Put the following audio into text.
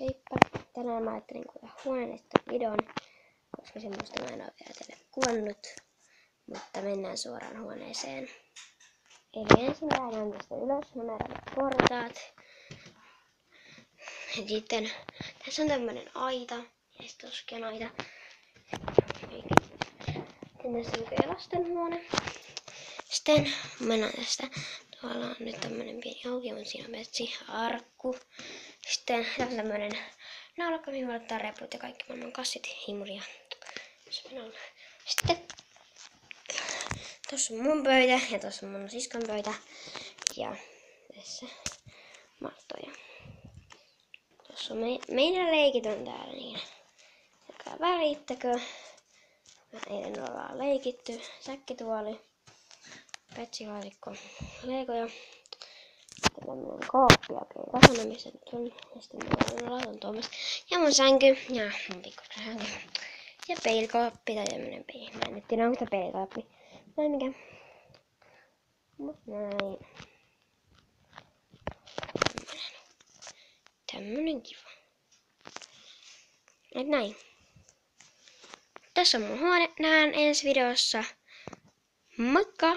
Heippa! Tänään mä ajattelin kuvata huoneesta videon, koska semmoista mä en ole vielä teille kuvannut. Mutta mennään suoraan huoneeseen. Eli ensin lähdetään tästä ylös, numeroidaan portaat. Ja sitten tässä on tämmönen aita, ja sitten toskin aita. Sitten tässä on lastenhuone. Sitten mennään tästä. Tuolla on nyt tämmönen pieni auki, mutta siinä on metsi, arkku. Sitten tässä on tämmönen naulakka, mihin voi laittaa reput ja kaikki maailman kassit, himuria. Sitten tossa on mun pöytä ja tossa on mun siskon pöytä. Ja tässä mattoja. Tossa on meidän leikit on täällä, niin älkää välittäkö. Eilen ollaan leikitty. Säkkituoli, petsivaalikko, leikoja. Sitten tämmönen kaappi ja tasana, missä nyt on. Ja sitten mulla on laton tuommoista. Ja mun sänky ja mun pikkusänky. Ja peilikaappi tai tämmönen peili. Mä en nyt tiedä, onko tää peilikaappi. Näin mikä. Mut näin. Tämmönen kiva. Et näin. Tässä on mun huone. Nähdään ensi videossa. Moikka!